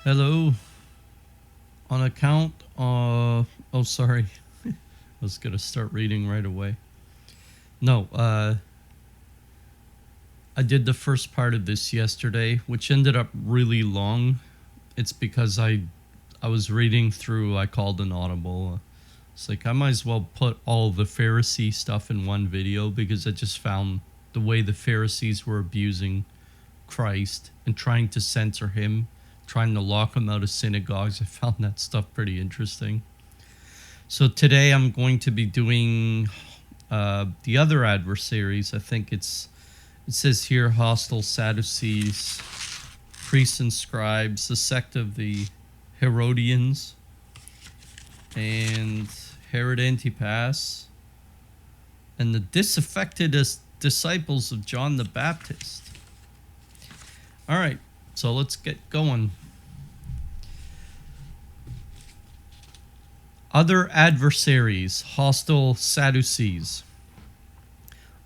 Hello. On account of... Oh, sorry. I was going to start reading right away. No, I did the first part of this yesterday, which ended up really long. It's because I was reading through, I called an audible. It's like I might as well put all the Pharisee stuff in one video because I just found the way the Pharisees were abusing Christ and trying to censor him, trying to lock him out of synagogues. I found that stuff pretty interesting. So today I'm going to be doing the other adversaries. I think it says here hostile Sadducees, priests and scribes, the sect of the Herodians, and Herod Antipas, and the disaffected disciples of John the Baptist. All right, so let's get going. Other adversaries, hostile Sadducees.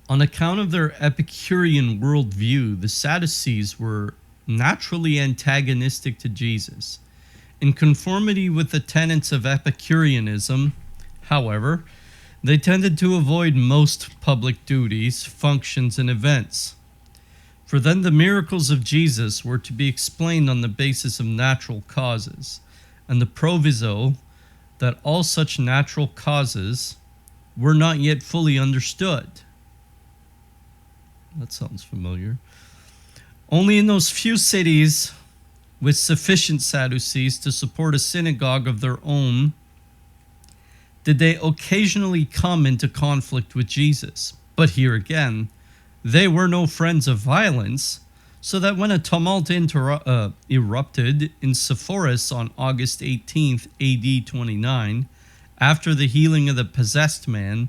On account of their Epicurean worldview, the Sadducees were naturally antagonistic to Jesus. In conformity with the tenets of Epicureanism, however, they tended to avoid most public duties, functions, and events. For then the miracles of Jesus were to be explained on the basis of natural causes, and the proviso that all such natural causes were not yet fully understood. That sounds familiar. Only in those few cities with sufficient Sadducees to support a synagogue of their own did they occasionally come into conflict with Jesus. But here again, they were no friends of violence, so that when a tumult erupted in Sepphoris on August 18th, AD 29, after the healing of the possessed man,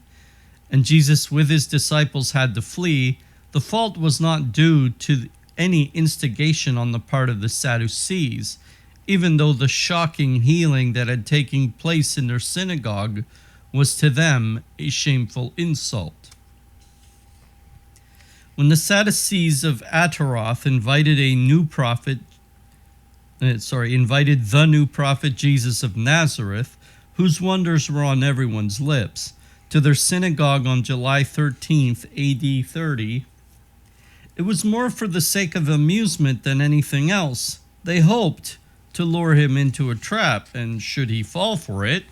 and Jesus with his disciples had to flee, the fault was not due to any instigation on the part of the Sadducees, even though the shocking healing that had taken place in their synagogue was to them a shameful insult. When the Sadducees of Ataroth invited the new prophet Jesus of Nazareth, whose wonders were on everyone's lips, to their synagogue on July 13th, AD 30, it was more for the sake of amusement than anything else. They hoped to lure him into a trap, and should he fall for it,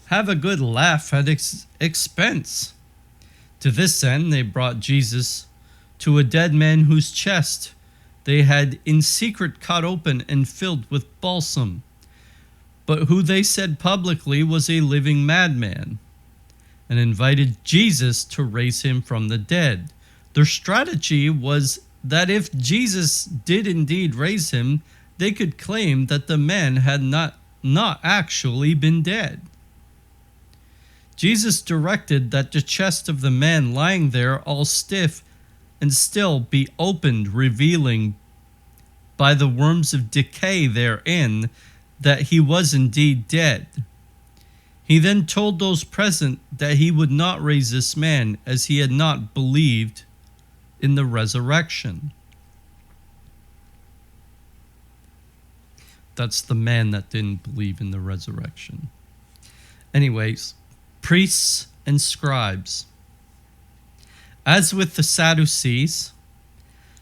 have a good laugh at expense. To this end, they brought Jesus to a dead man whose chest they had in secret cut open and filled with balsam, but who they said publicly was a living madman, and invited Jesus to raise him from the dead. Their strategy was that if Jesus did indeed raise him, they could claim that the man had not actually been dead. Jesus directed that the chest of the man lying there all stiff and still be opened, revealing by the worms of decay therein that he was indeed dead. He then told those present that he would not raise this man, as he had not believed in the resurrection. That's the man that didn't believe in the resurrection. Anyways, priests and scribes. As with the Sadducees,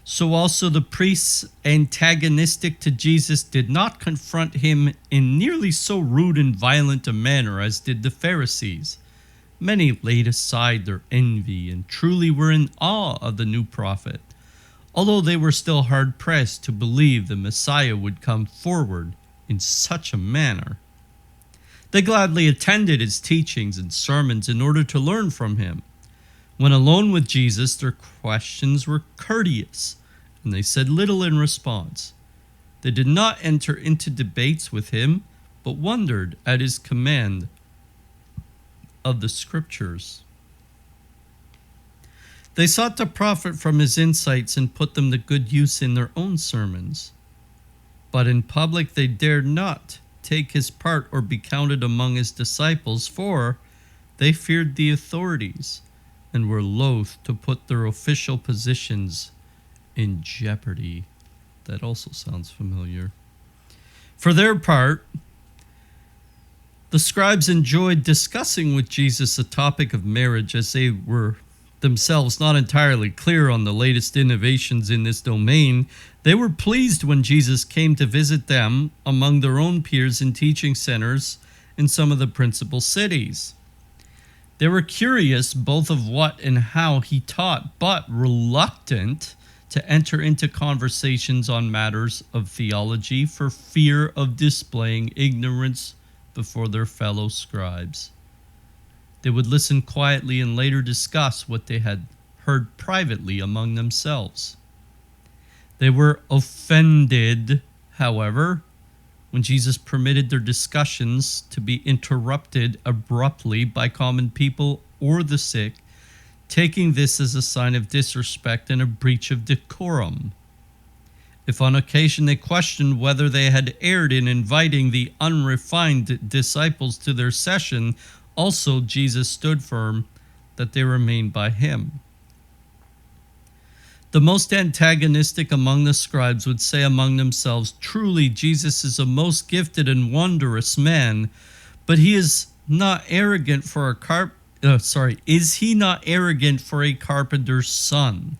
so also the priests antagonistic to Jesus did not confront him in nearly so rude and violent a manner as did the Pharisees. Many laid aside their envy and truly were in awe of the new prophet, although they were still hard-pressed to believe the Messiah would come forward in such a manner. They gladly attended his teachings and sermons in order to learn from him. When alone with Jesus, their questions were courteous, and they said little in response. They did not enter into debates with him, but wondered at his command of the scriptures. They sought to profit from his insights and put them to good use in their own sermons. But in public they dared not take his part or be counted among his disciples, for they feared the authorities and were loath to put their official positions in jeopardy. That also sounds familiar. For their part, the scribes enjoyed discussing with Jesus the topic of marriage, as they were themselves not entirely clear on the latest innovations in this domain. They were pleased when Jesus came to visit them among their own peers in teaching centers in some of the principal cities. They were curious both of what and how he taught, but reluctant to enter into conversations on matters of theology for fear of displaying ignorance before their fellow scribes. They would listen quietly and later discuss what they had heard privately among themselves. They were offended, however, when Jesus permitted their discussions to be interrupted abruptly by common people or the sick, taking this as a sign of disrespect and a breach of decorum. If on occasion they questioned whether they had erred in inviting the unrefined disciples to their session, also Jesus stood firm that they remained by him. The most antagonistic among the scribes would say among themselves, "Truly, Jesus is a most gifted and wondrous man, but he is not arrogant for is he not arrogant for a carpenter's son?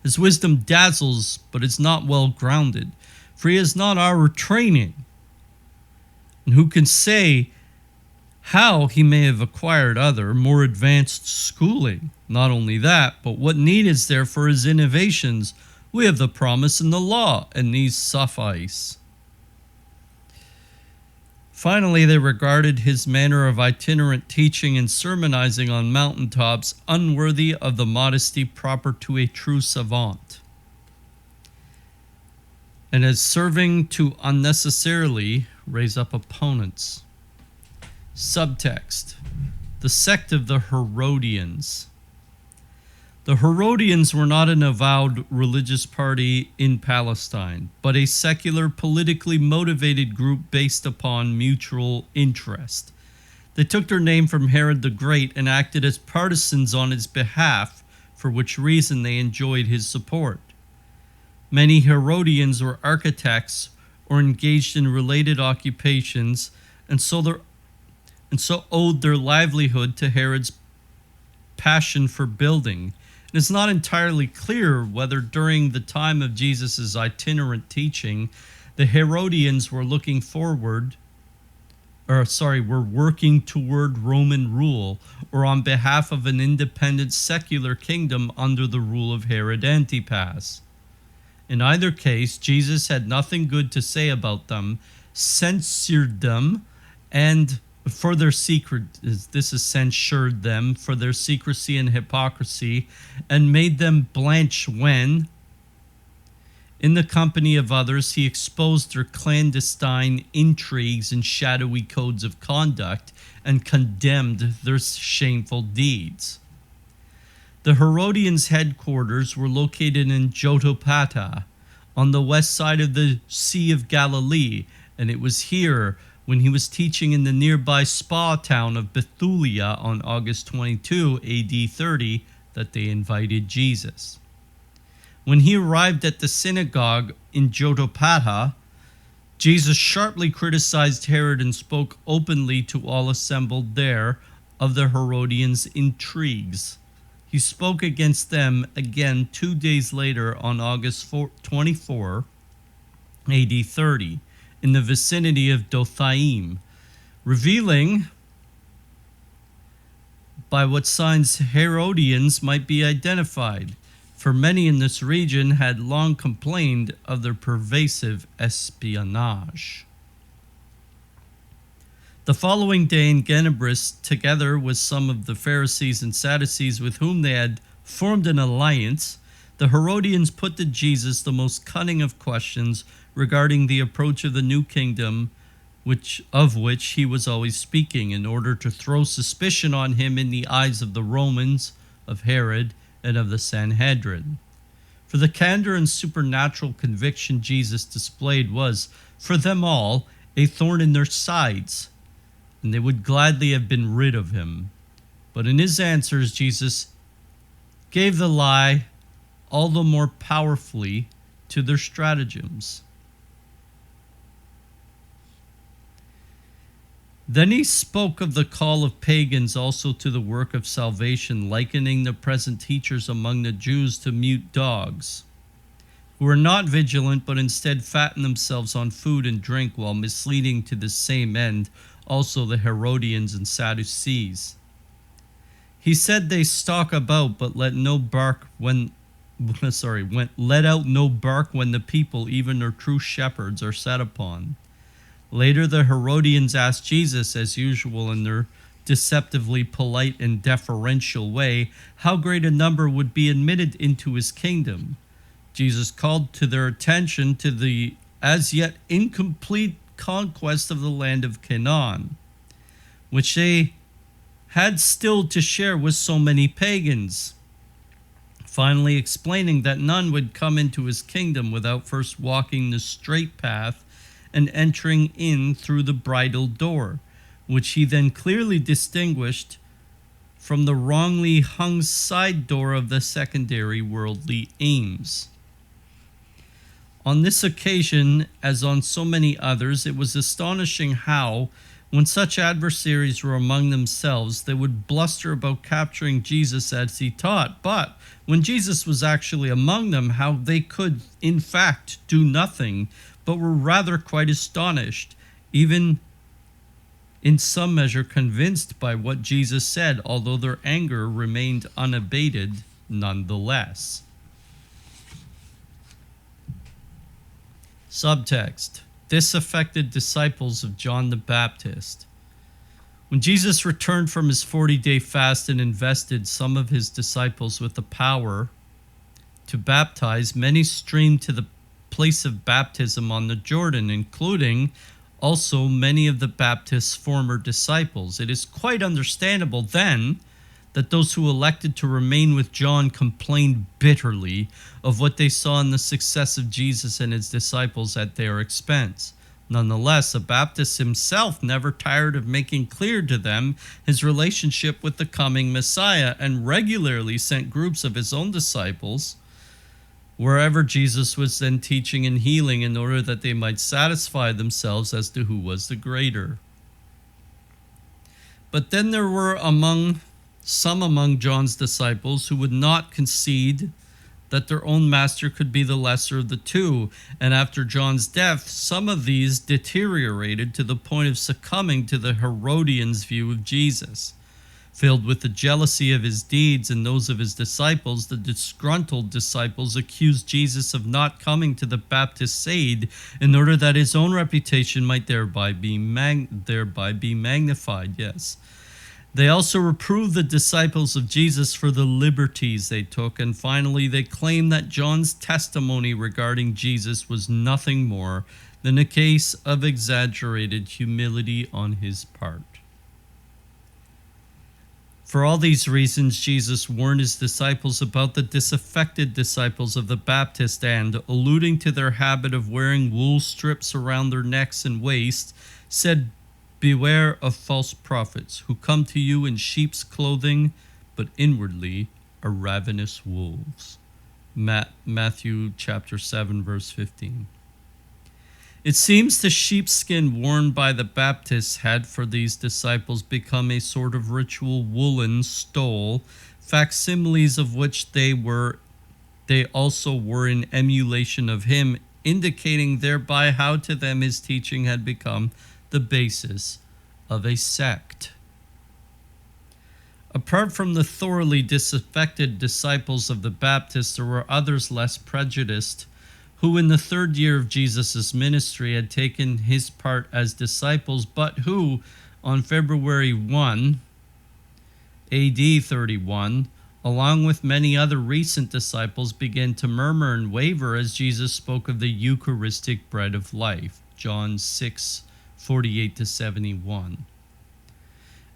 His wisdom dazzles, but is not well grounded, for he has not our training. And who can say how he may have acquired other, more advanced schooling? Not only that, but what need is there for his innovations? We have the promise in the law, and these suffice." Finally, they regarded his manner of itinerant teaching and sermonizing on mountaintops unworthy of the modesty proper to a true savant, and as serving to unnecessarily raise up opponents. Subtext: the sect of the Herodians. The Herodians were not an avowed religious party in Palestine, but a secular, politically motivated group based upon mutual interest. They took their name from Herod the Great and acted as partisans on his behalf, for which reason they enjoyed his support. Many Herodians were architects or engaged in related occupations, and so owed their livelihood to Herod's passion for building. It is not entirely clear whether during the time of Jesus' itinerant teaching, the Herodians were working toward Roman rule, or on behalf of an independent secular kingdom under the rule of Herod Antipas. In either case, Jesus had nothing good to say about them, censured them, and for their censured them for their secrecy and hypocrisy, and made them blanch when, in the company of others, he exposed their clandestine intrigues and shadowy codes of conduct, and condemned their shameful deeds. The Herodians' headquarters were located in Jotapata, on the west side of the Sea of Galilee, and it was here, when he was teaching in the nearby spa town of Bethulia on August 22, AD 30, that they invited Jesus. When he arrived at the synagogue in Jotapata, Jesus sharply criticized Herod and spoke openly to all assembled there of the Herodians' intrigues. He spoke against them again 2 days later on August 24, AD 30, in the vicinity of Dothaim, revealing by what signs Herodians might be identified, for many in this region had long complained of their pervasive espionage. The following day in Genebris, together with some of the Pharisees and Sadducees with whom they had formed an alliance, the Herodians put to Jesus the most cunning of questions regarding the approach of the new kingdom, of which he was always speaking, in order to throw suspicion on him in the eyes of the Romans, of Herod, and of the Sanhedrin. For the candor and supernatural conviction Jesus displayed was, for them all, a thorn in their sides, and they would gladly have been rid of him. But in his answers, Jesus gave the lie all the more powerfully to their stratagems. Then he spoke of the call of pagans also to the work of salvation, likening the present teachers among the Jews to mute dogs, who are not vigilant, but instead fatten themselves on food and drink, while misleading to the same end also the Herodians and Sadducees. He said they stalk about, but let no bark when let out no bark when the people, even their true shepherds, are set upon. Later, the Herodians asked Jesus, as usual in their deceptively polite and deferential way, how great a number would be admitted into his kingdom. Jesus called to their attention to the as yet incomplete conquest of the land of Canaan, which they had still to share with so many pagans, finally explaining that none would come into his kingdom without first walking the straight path and entering in through the bridle door, which he then clearly distinguished from the wrongly hung side door of the secondary worldly aims. On this occasion, as on so many others, it was astonishing how, when such adversaries were among themselves, they would bluster about capturing Jesus as he taught, but when Jesus was actually among them, how they could, in fact, do nothing, but were rather quite astonished, even in some measure convinced by what Jesus said, although their anger remained unabated nonetheless. Subtext: disaffected disciples of John the Baptist. When Jesus returned from his 40-day fast and invested some of his disciples with the power to baptize, many streamed to the place of baptism on the Jordan, including also many of the Baptist's former disciples. It is quite understandable then that those who elected to remain with John complained bitterly of what they saw in the success of Jesus and his disciples at their expense. Nonetheless, the Baptist himself never tired of making clear to them his relationship with the coming Messiah, and regularly sent groups of his own disciples wherever Jesus was then teaching and healing, in order that they might satisfy themselves as to who was the greater. But then there were some among John's disciples who would not concede that their own master could be the lesser of the two, and after John's death, some of these deteriorated to the point of succumbing to the Herodians' view of Jesus. Filled with the jealousy of his deeds and those of his disciples, the disgruntled disciples accused Jesus of not coming to the Baptist's aid, in order that his own reputation might thereby be magnified. Yes. They also reproved the disciples of Jesus for the liberties they took, and finally they claimed that John's testimony regarding Jesus was nothing more than a case of exaggerated humility on his part. For all these reasons, Jesus warned his disciples about the disaffected disciples of the Baptist, and, alluding to their habit of wearing wool strips around their necks and waists, said, "Beware of false prophets, who come to you in sheep's clothing, but inwardly are ravenous wolves." Matthew chapter 7, verse 15. It seems the sheepskin worn by the Baptists had for these disciples become a sort of ritual woolen stole, facsimiles of which they also were in emulation of him, indicating thereby how to them his teaching had become the basis of a sect. Apart from the thoroughly disaffected disciples of the Baptists, there were others less prejudiced, who in the third year of Jesus' ministry had taken his part as disciples, but who, on February 1, AD 31, along with many other recent disciples, began to murmur and waver as Jesus spoke of the Eucharistic bread of life, John 6:48-71.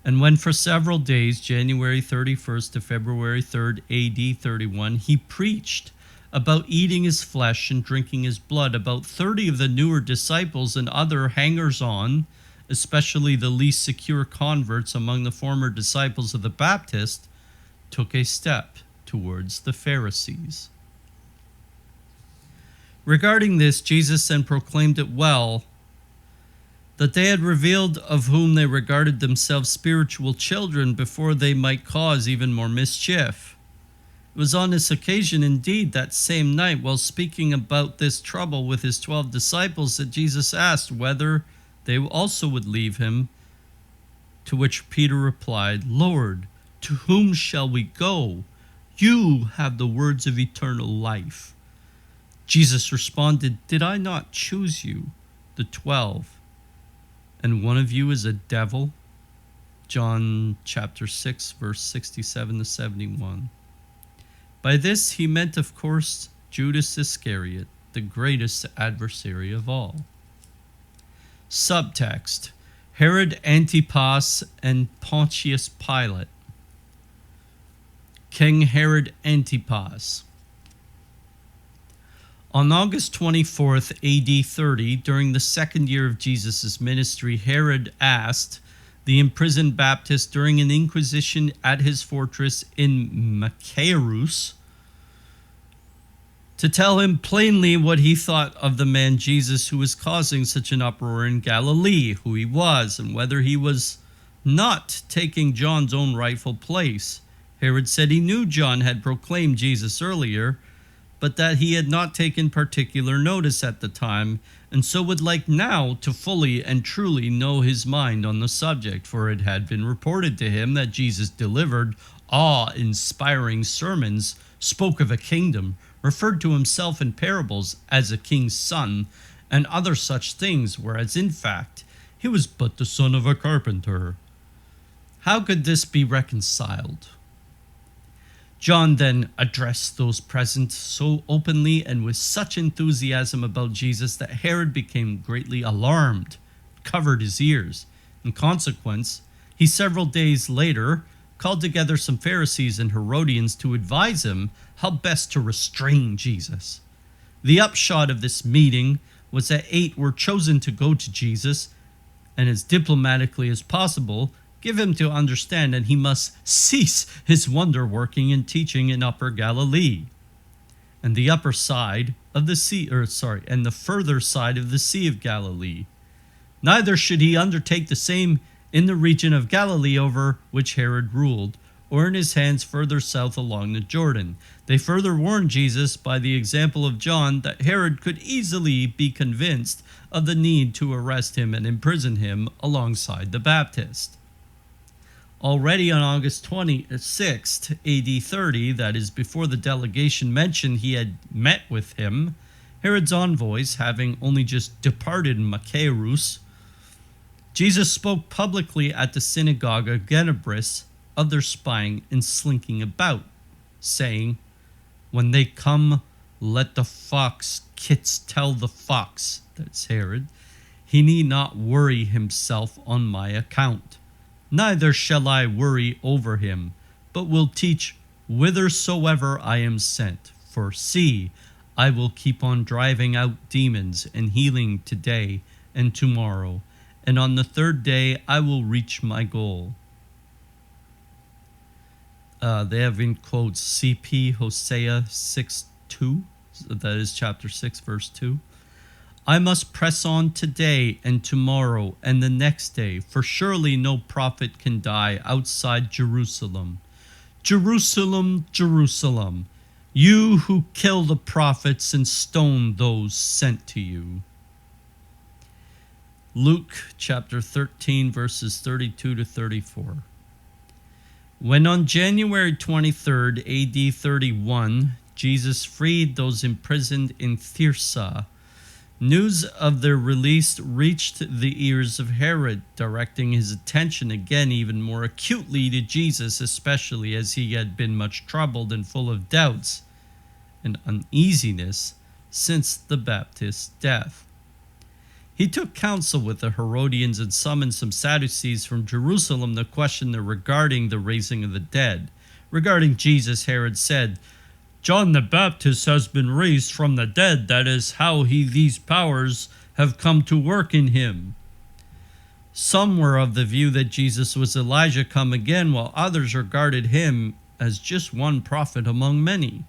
And when for several days, January 31st to February 3rd, AD 31, he preached about eating his flesh and drinking his blood, about 30 of the newer disciples and other hangers-on, especially the least secure converts among the former disciples of the Baptist, took a step towards the Pharisees. Regarding this, Jesus then proclaimed it well that they had revealed of whom they regarded themselves spiritual children before they might cause even more mischief. It was on this occasion, indeed, that same night, while speaking about this trouble with his 12 disciples, that Jesus asked whether they also would leave him, to which Peter replied, "Lord, to whom shall we go? You have the words of eternal life." Jesus responded, "Did I not choose you, the 12, and one of you is a devil?" John chapter 6, verse 67 to 71. By this he meant, of course, Judas Iscariot, the greatest adversary of all. Subtext: Herod Antipas and Pontius Pilate. King Herod Antipas. On August 24th, AD 30, during the second year of Jesus' ministry, Herod asked the imprisoned Baptist during an inquisition at his fortress in Machaerus to tell him plainly what he thought of the man Jesus who was causing such an uproar in Galilee, who he was, and whether he was not taking John's own rightful place. Herod said he knew John had proclaimed Jesus earlier, but that he had not taken particular notice at the time, and so would like now to fully and truly know his mind on the subject, for it had been reported to him that Jesus delivered awe-inspiring sermons, spoke of a kingdom, referred to himself in parables as a king's son, and other such things, whereas in fact he was but the son of a carpenter. How could this be reconciled? John then addressed those present so openly and with such enthusiasm about Jesus that Herod became greatly alarmed, covered his ears. In consequence, he several days later called together some Pharisees and Herodians to advise him how best to restrain Jesus. The upshot of this meeting was that 8 were chosen to go to Jesus and, as diplomatically as possible, give him to understand that he must cease his wonder-working and teaching in Upper Galilee, and the upper side of the sea, and the further side of the Sea of Galilee. Neither should he undertake the same in the region of Galilee over which Herod ruled, or in his hands further south along the Jordan. They further warned Jesus by the example of John that Herod could easily be convinced of the need to arrest him and imprison him alongside the Baptist. Already on August 26th, AD 30, that is before the delegation mentioned he had met with him, Herod's envoys having only just departed Machaerus, Jesus spoke publicly at the synagogue of Genebris of their spying and slinking about, saying, "When they come, let the fox kits tell the fox," that's Herod, "he need not worry himself on my account. Neither shall I worry over him, but will teach whithersoever I am sent. For see, I will keep on driving out demons and healing today and tomorrow, and on the third day I will reach my goal." They have in quotes CP Hosea 6:2, that is chapter 6, verse 2. "I must press on today and tomorrow and the next day, for surely no prophet can die outside Jerusalem. Jerusalem, Jerusalem, you who kill the prophets and stone those sent to you." Luke chapter 13, verses 32 to 34. When on January 23rd, AD 31, Jesus freed those imprisoned in Thirsa, news of their release reached the ears of Herod, directing his attention again even more acutely to Jesus, especially as he had been much troubled and full of doubts and uneasiness since the Baptist's death. He took counsel with the Herodians and summoned some Sadducees from Jerusalem to question them regarding the raising of the dead. Regarding Jesus, Herod said, "John the Baptist has been raised from the dead. That is how these powers have come to work in him." Some were of the view that Jesus was Elijah come again, while others regarded him as just one prophet among many.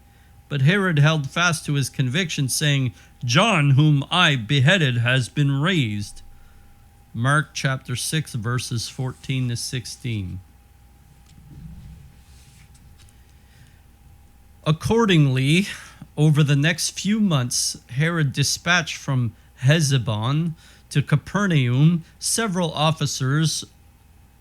But Herod held fast to his conviction, saying, "John, whom I beheaded, has been raised." Mark chapter 6, verses 14 to 16. Accordingly, over the next few months, Herod dispatched from Hezebon to Capernaum several officers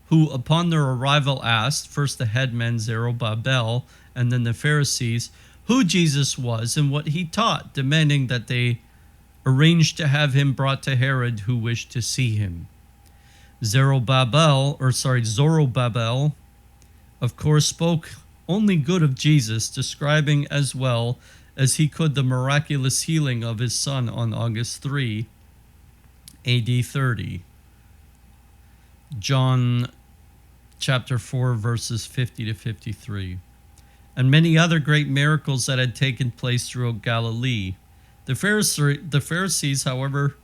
who, upon their arrival, asked, first the headman Zerubbabel and then the Pharisees, who Jesus was and what he taught, demanding that they arranged to have him brought to Herod, who wished to see him. Zerubbabel, of course, spoke only good of Jesus, describing as well as he could the miraculous healing of his son on August 3, AD 30. John chapter 4, verses 50 to 53. And many other great miracles that had taken place throughout Galilee. The Pharisees, however,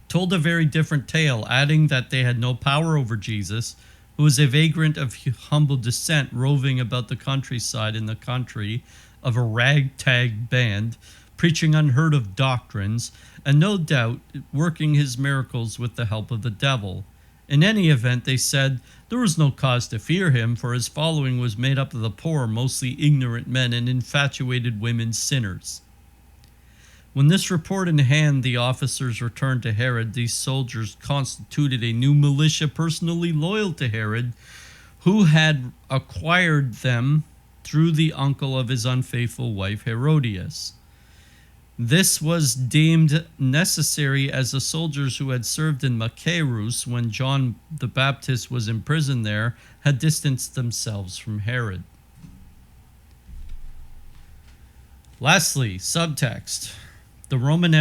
told a very different tale, adding that they had no power over Jesus, who was a vagrant of humble descent, roving about the countryside in the country of a ragtag band, preaching unheard of doctrines, and no doubt working his miracles with the help of the devil. In any event, they said, there was no cause to fear him, for his following was made up of the poor, mostly ignorant men and infatuated women sinners. When this report in hand, the officers returned to Herod. These soldiers constituted a new militia personally loyal to Herod, who had acquired them through the uncle of his unfaithful wife Herodias. This was deemed necessary, as the soldiers who had served in Machaerus when John the Baptist was imprisoned there had distanced themselves from Herod. Lastly, subtext. The Roman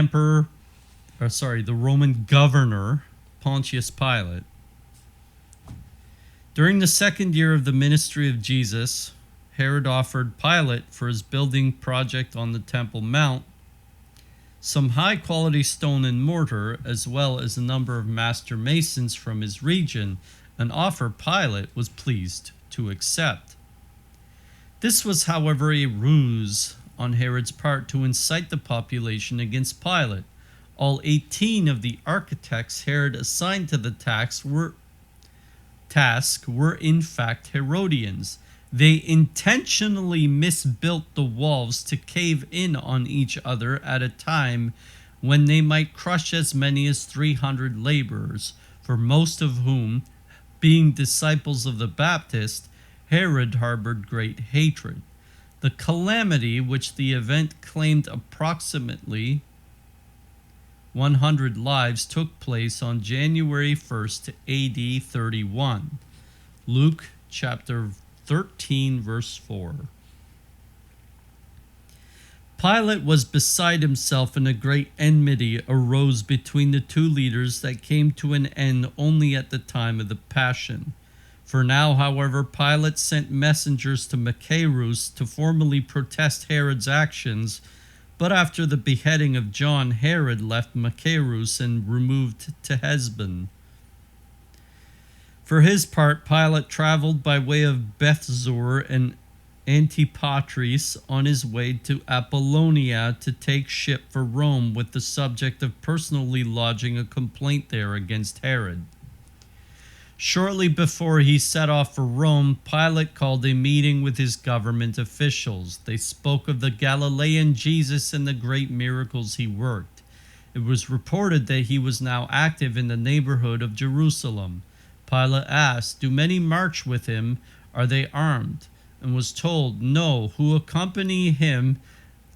governor, Pontius Pilate. During the second year of the ministry of Jesus, Herod offered Pilate, for his building project on the Temple Mount, some high-quality stone and mortar, as well as a number of master masons from his region, an offer Pilate was pleased to accept. This was, however, a ruse on Herod's part to incite the population against Pilate. All 18 of the architects Herod assigned to the task were in fact Herodians. They intentionally misbuilt the walls to cave in on each other at a time when they might crush as many as 300 laborers, for most of whom, being disciples of the Baptist, Herod harbored great hatred. The calamity, which the event claimed approximately 100 lives, took place on January 1st, AD 31. Luke chapter 13, verse 4. Pilate was beside himself, and a great enmity arose between the two leaders that came to an end only at the time of the Passion. For now, however, Pilate sent messengers to Machaerus to formally protest Herod's actions, but after the beheading of John, Herod left Machaerus and removed to Hezebon. For his part, Pilate traveled by way of Bethzur and Antipatris on his way to Apollonia to take ship for Rome, with the subject of personally lodging a complaint there against Herod. Shortly before he set off for Rome, Pilate called a meeting with his government officials. They spoke of the Galilean Jesus and the great miracles he worked. It was reported that he was now active in the neighborhood of Jerusalem. Pilate asked, "Do many march with him? Are they armed?" And was told, "No, who accompany him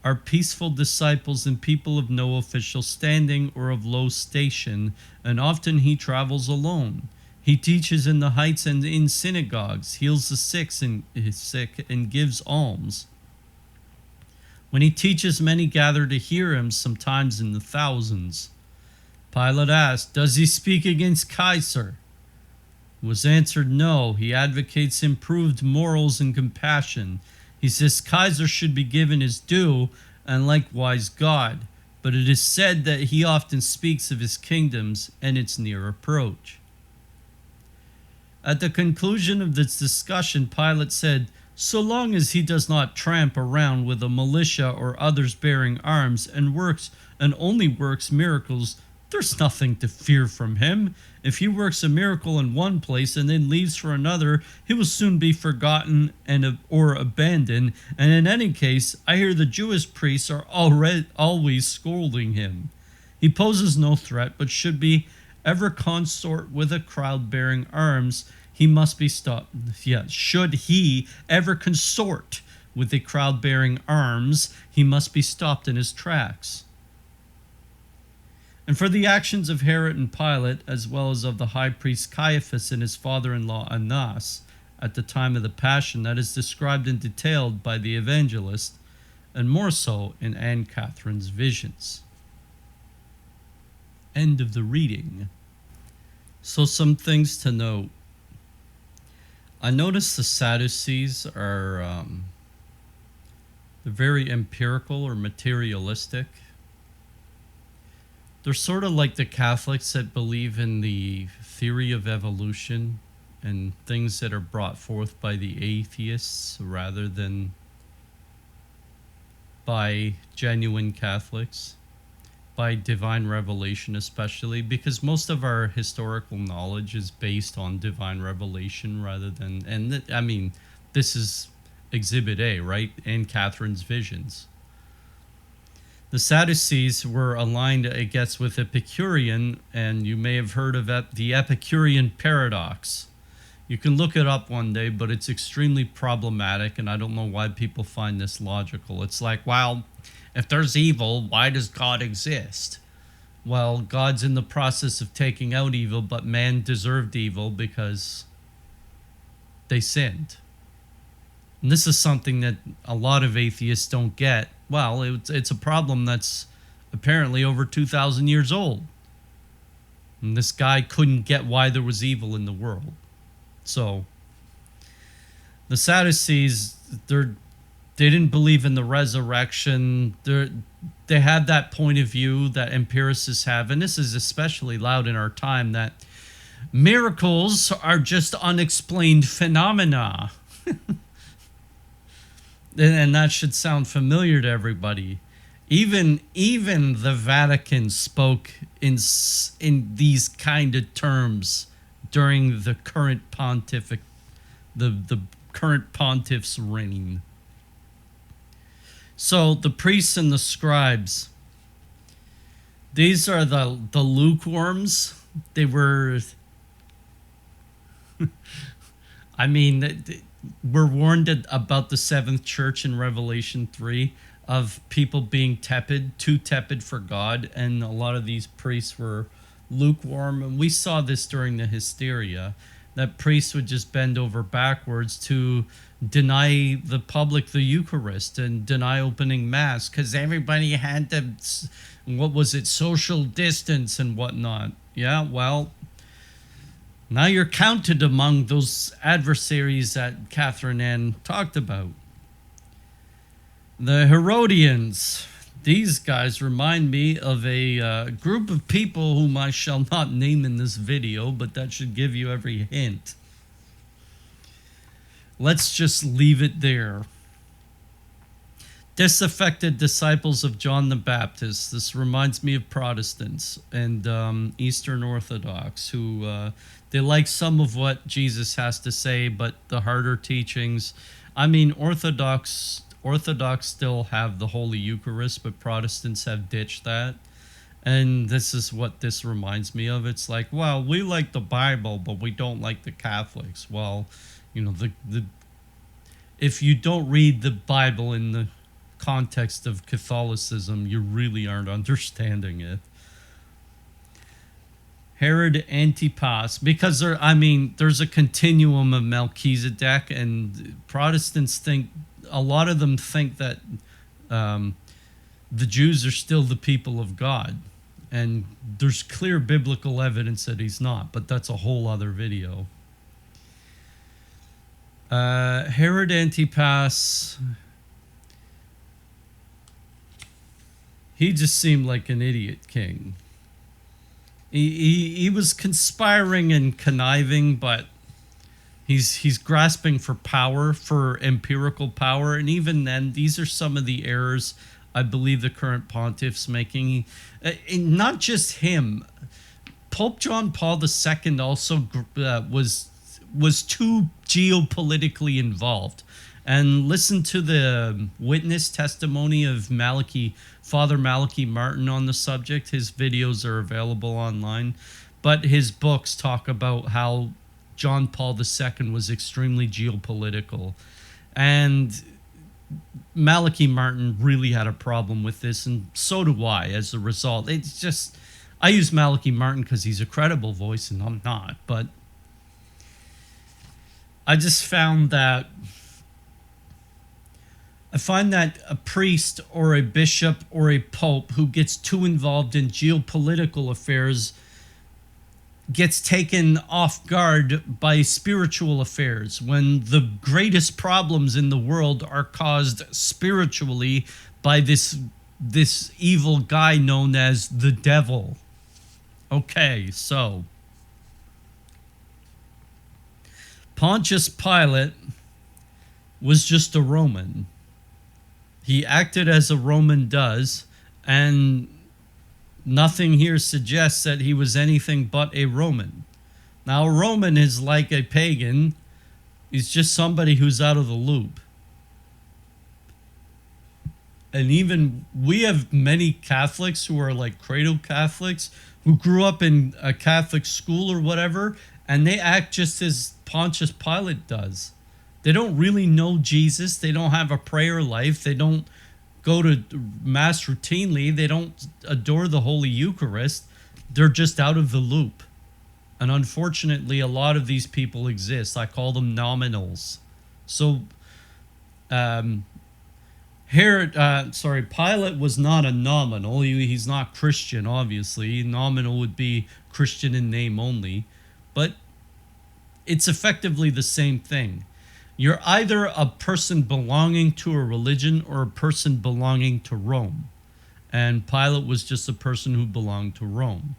are peaceful disciples and people of no official standing or of low station, and often he travels alone. He teaches in the heights and in synagogues, heals the sick and gives alms. When he teaches, many gather to hear him, sometimes in the thousands." Pilate asked, "Does he speak against Caesar?" It was answered, "No. He advocates improved morals and compassion. He says Caesar should be given his due, and likewise God. But it is said that he often speaks of his kingdoms and its near approach." At the conclusion of this discussion, Pilate said, "So long as he does not tramp around with a militia or others bearing arms and only works miracles There's nothing to fear from him. If he works a miracle in one place and then leaves for another, he will soon be forgotten or abandoned. And in any case, I hear the Jewish priests are always scolding him. He poses no threat, but should be ever consort with a crowd bearing arms, he must be stopped. Yes, should he ever consort with a crowd bearing arms, he must be stopped in his tracks. And for the actions of Herod and Pilate, as well as of the high priest Caiaphas and his father-in-law Annas, at the time of the Passion, that is described and detailed by the evangelist, and more so in Anne Catherine's visions. End of the reading. So some things to note. I notice the Sadducees are they're very empirical or materialistic. They're sort of like the Catholics that believe in the theory of evolution and things that are brought forth by the atheists rather than by genuine Catholics, by divine revelation especially, because most of our historical knowledge is based on divine revelation rather than, and I mean, this is Exhibit A, right? And Catherine's visions. The Sadducees were aligned, I guess, with Epicurean, and you may have heard of the Epicurean paradox. You can look it up one day, but it's extremely problematic, and I don't know why people find this logical. It's like, well, if there's evil, why does God exist? Well, God's in the process of taking out evil, but man deserved evil because they sinned. And this is something that a lot of atheists don't get. Well, it's a problem that's apparently over 2,000 years old. And this guy couldn't get why there was evil in the world. So, the Sadducees, they didn't believe in the resurrection. They had that point of view that empiricists have, and this is especially loud in our time, that miracles are just unexplained phenomena. And that should sound familiar to everybody. Even the Vatican spoke in these kind of terms during the current pontific, the current pontiff's reign. So the priests and the scribes, these are the lukewarms. They were, I mean, we're warned about the seventh church in Revelation 3 of people being too tepid for God, and a lot of these priests were lukewarm. And we saw this during the hysteria, that priests would just bend over backwards to deny the public the Eucharist and deny opening Mass because everybody had to, social distance and whatnot. Yeah, well, now you're counted among those adversaries that Catherine Ann talked about. The Herodians, these guys remind me of a group of people whom I shall not name in this video, but that should give you every hint. Let's just leave it there. Disaffected disciples of John the Baptist. This reminds me of Protestants and Eastern Orthodox who they like some of what Jesus has to say, but the harder teachings. I mean, Orthodox still have the Holy Eucharist, but Protestants have ditched that. And this is what this reminds me of. It's like, well, we like the Bible, but we don't like the Catholics. Well, you know, if you don't read the Bible in the context of Catholicism, you really aren't understanding it. Herod Antipas, because there's a continuum of Melchizedek, and Protestants a lot of them think that the Jews are still the people of God, and there's clear biblical evidence that he's not, but that's a whole other video. Herod Antipas, he just seemed like an idiot king. He was conspiring and conniving, but he's grasping for power, for empirical power, and even then, these are some of the errors I believe the current pontiff's making. Not just him. Pope John Paul II also was too geopolitically involved. And listen to the witness testimony of Father Malachi Martin on the subject. His videos are available online. But his books talk about how John Paul II was extremely geopolitical. And Malachi Martin really had a problem with this, and so do I as a result. It's just, I use Malachi Martin because he's a credible voice, and I'm not. But I just found that a priest or a bishop or a pope who gets too involved in geopolitical affairs gets taken off guard by spiritual affairs, when the greatest problems in the world are caused spiritually by this evil guy known as the devil. Okay, so Pontius Pilate was just a Roman. He acted as a Roman does, and nothing here suggests that he was anything but a Roman. Now, a Roman is like a pagan. He's just somebody who's out of the loop. And even we have many Catholics who are like cradle Catholics who grew up in a Catholic school or whatever, and they act just as Pontius Pilate does. They don't really know Jesus. They don't have a prayer life. They don't go to Mass routinely. They don't adore the Holy Eucharist. They're just out of the loop. And unfortunately, a lot of these people exist. I call them nominals. So, Pilate was not a nominal. He's not Christian, obviously. Nominal would be Christian in name only. But it's effectively the same thing. You're either a person belonging to a religion or a person belonging to Rome. And Pilate was just a person who belonged to Rome.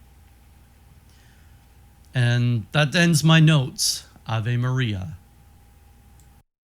And that ends my notes. Ave Maria.